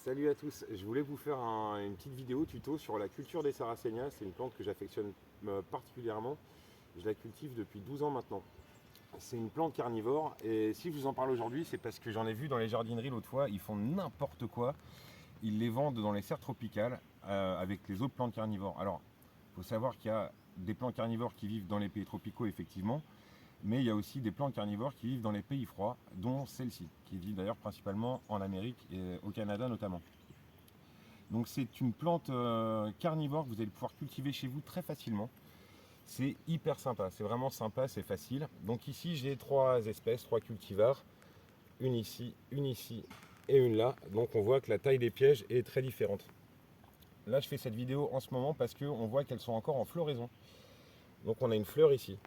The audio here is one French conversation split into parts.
Salut à tous, je voulais vous faire une petite vidéo tuto sur la culture des Sarracenia. C'est une plante que j'affectionne particulièrement. Je la cultive depuis 12 ans maintenant. C'est une plante carnivore et si je vous en parle aujourd'hui, c'est parce que j'en ai vu dans les jardineries l'autre fois. Ils font n'importe quoi. Ils les vendent dans les serres tropicales avec les autres plantes carnivores. Alors, il faut savoir qu'il y a des plantes carnivores qui vivent dans les pays tropicaux, effectivement. Mais il y a aussi des plantes carnivores qui vivent dans les pays froids, dont celle-ci, qui vit d'ailleurs principalement en Amérique et au Canada notamment. Donc c'est une plante carnivore que vous allez pouvoir cultiver chez vous très facilement. C'est hyper sympa, c'est vraiment sympa, c'est facile. Donc ici j'ai trois espèces, trois cultivars, une ici et une là. Donc on voit que la taille des pièges est très différente. Là je fais cette vidéo en ce moment parce qu'on voit qu'elles sont encore en floraison. Donc on a une fleur ici.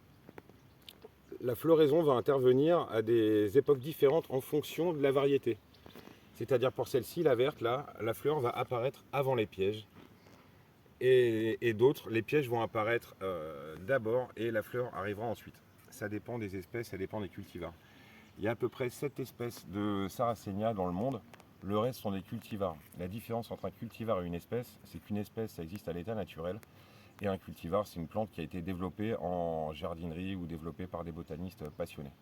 La floraison va intervenir à des époques différentes en fonction de la variété. C'est-à-dire pour celle-ci, la verte, là, la fleur va apparaître avant les pièges. Et d'autres, les pièges vont apparaître d'abord et la fleur arrivera ensuite. Ça dépend des espèces, ça dépend des cultivars. Il y a à peu près 7 espèces de Sarracenia dans le monde. Le reste sont des cultivars. La différence entre un cultivar et une espèce, c'est qu'une espèce, ça existe à l'état naturel. Et un cultivar, c'est une plante qui a été développée en jardinerie ou développée par des botanistes passionnés.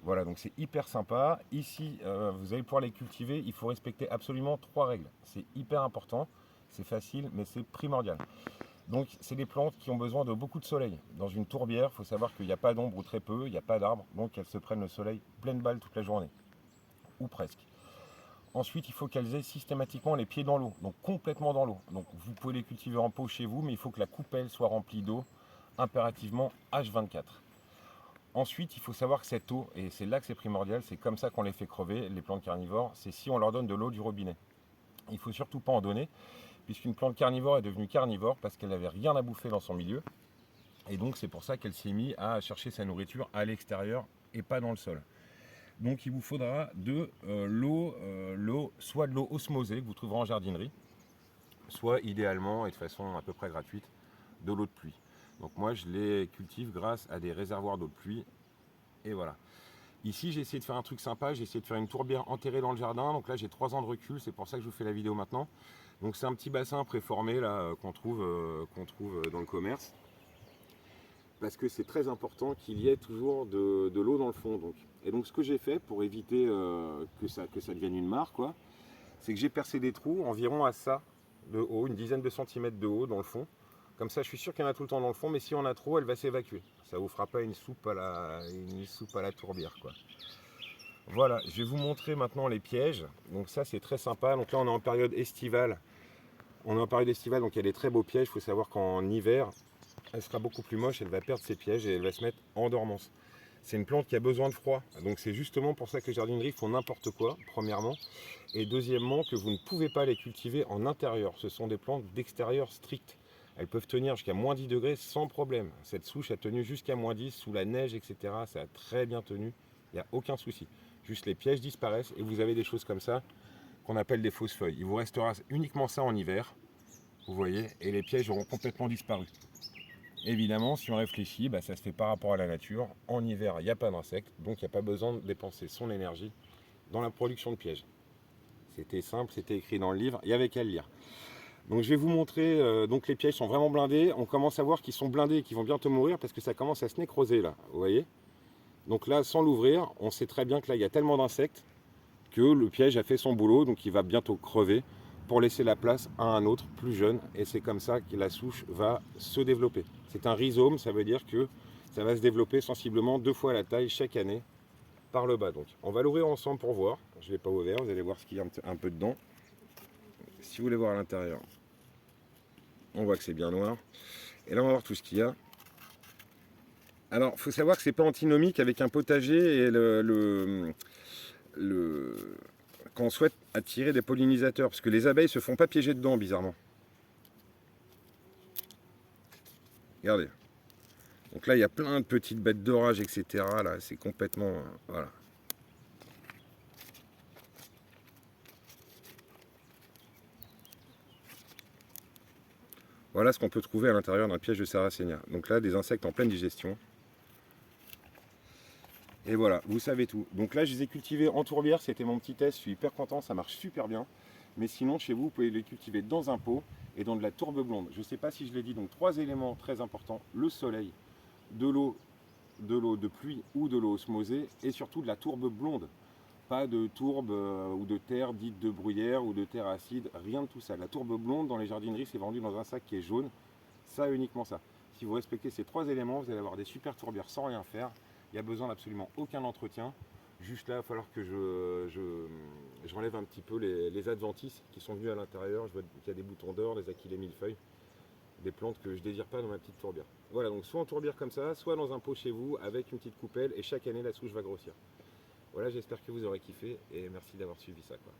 Voilà, donc c'est hyper sympa. Ici, vous allez pouvoir les cultiver. Il faut respecter absolument 3 règles. C'est hyper important, c'est facile, mais c'est primordial. Donc, c'est des plantes qui ont besoin de beaucoup de soleil. Dans une tourbière, il faut savoir qu'il n'y a pas d'ombre ou très peu, il n'y a pas d'arbres, donc elles se prennent le soleil pleine balle toute la journée, ou presque. Ensuite, il faut qu'elles aient systématiquement les pieds dans l'eau, donc complètement dans l'eau. Donc, vous pouvez les cultiver en pot chez vous, mais il faut que la coupelle soit remplie d'eau, impérativement H24. Ensuite, il faut savoir que cette eau, et c'est là que c'est primordial, c'est comme ça qu'on les fait crever, les plantes carnivores, c'est si on leur donne de l'eau du robinet. Il ne faut surtout pas en donner, puisqu'une plante carnivore est devenue carnivore parce qu'elle n'avait rien à bouffer dans son milieu. Et donc c'est pour ça qu'elle s'est mise à chercher sa nourriture à l'extérieur et pas dans le sol. Donc il vous faudra de l'eau, soit de l'eau osmosée que vous trouverez en jardinerie, soit idéalement et de façon à peu près gratuite, de l'eau de pluie. Donc moi je les cultive grâce à des réservoirs d'eau de pluie. Et voilà. Ici, j'ai essayé de faire un truc sympa, j'ai essayé de faire une tourbière enterrée dans le jardin. Donc là, j'ai 3 ans de recul, c'est pour ça que je vous fais la vidéo maintenant. Donc c'est un petit bassin préformé là qu'on trouve dans le commerce. Parce que c'est très important qu'il y ait toujours de l'eau dans le fond. Donc. Et donc ce que j'ai fait pour éviter que ça devienne une mare, quoi, c'est que j'ai percé des trous environ à ça de haut, une dizaine de centimètres de haut dans le fond. Comme ça, je suis sûr qu'il y en a tout le temps dans le fond, mais si on a trop, elle va s'évacuer. Ça vous fera pas une soupe à la tourbière, quoi. Voilà, je vais vous montrer maintenant les pièges. Donc ça, c'est très sympa. Donc là, on est en période estivale. On est en période estivale, donc il y a des très beaux pièges. Il faut savoir qu'en hiver, elle sera beaucoup plus moche. Elle va perdre ses pièges et elle va se mettre en dormance. C'est une plante qui a besoin de froid. Donc c'est justement pour ça que les jardineries font n'importe quoi, premièrement. Et deuxièmement, que vous ne pouvez pas les cultiver en intérieur. Ce sont des plantes d'extérieur strict. Elles peuvent tenir jusqu'à moins 10 degrés sans problème. Cette souche a tenu jusqu'à moins 10 sous la neige, etc. Ça a très bien tenu. Il n'y a aucun souci. Juste les pièges disparaissent et vous avez des choses comme ça qu'on appelle des fausses feuilles. Il vous restera uniquement ça en hiver, vous voyez, et les pièges auront complètement disparu. Évidemment, si on réfléchit, ça se fait par rapport à la nature. En hiver, il n'y a pas d'insectes, donc il n'y a pas besoin de dépenser son énergie dans la production de pièges. C'était simple, c'était écrit dans le livre, il n'y avait qu'à le lire. Donc je vais vous montrer, donc les pièges sont vraiment blindés. On commence à voir qu'ils sont blindés et qu'ils vont bientôt mourir parce que ça commence à se nécroser là, vous voyez. Donc là, sans l'ouvrir, on sait très bien que là, il y a tellement d'insectes que le piège a fait son boulot, donc il va bientôt crever pour laisser la place à un autre plus jeune. Et c'est comme ça que la souche va se développer. C'est un rhizome, ça veut dire que ça va se développer sensiblement 2 fois la taille chaque année par le bas. Donc on va l'ouvrir ensemble pour voir. Je ne l'ai pas ouvert, vous allez voir ce qu'il y a un peu dedans. Si vous voulez voir à l'intérieur, on voit que c'est bien noir. Et là on va voir tout ce qu'il y a. Alors il faut savoir que c'est pas antinomique avec un potager et quand on souhaite attirer des pollinisateurs, parce que les abeilles se font pas piéger dedans bizarrement. Regardez. Donc là il y a plein de petites bêtes d'orage, etc. Là c'est complètement... voilà. Voilà ce qu'on peut trouver à l'intérieur d'un piège de Sarracenia. Donc là des insectes en pleine digestion. Et voilà, vous savez tout. Donc là je les ai cultivés en tourbière, c'était mon petit test, je suis hyper content, ça marche super bien. Mais sinon, chez vous, vous pouvez les cultiver dans un pot et dans de la tourbe blonde. Je ne sais pas si je l'ai dit, donc 3 éléments très importants, le soleil, de l'eau de pluie ou de l'eau osmosée et surtout de la tourbe blonde. Pas de tourbe ou de terre dite de bruyère ou de terre acide, rien de tout ça. La tourbe blonde dans les jardineries, c'est vendu dans un sac qui est jaune, ça uniquement ça. Si vous respectez ces 3 éléments, vous allez avoir des super tourbières sans rien faire. Il n'y a besoin d'absolument aucun entretien. Juste là, il va falloir que j'enlève un petit peu les adventices qui sont venus à l'intérieur. Je vois qu'il y a des boutons d'or, des achillées millefeuilles, des plantes que je ne désire pas dans ma petite tourbière. Voilà, donc soit en tourbière comme ça, soit dans un pot chez vous avec une petite coupelle et chaque année la souche va grossir. Voilà, j'espère que vous aurez kiffé et merci d'avoir suivi ça, quoi.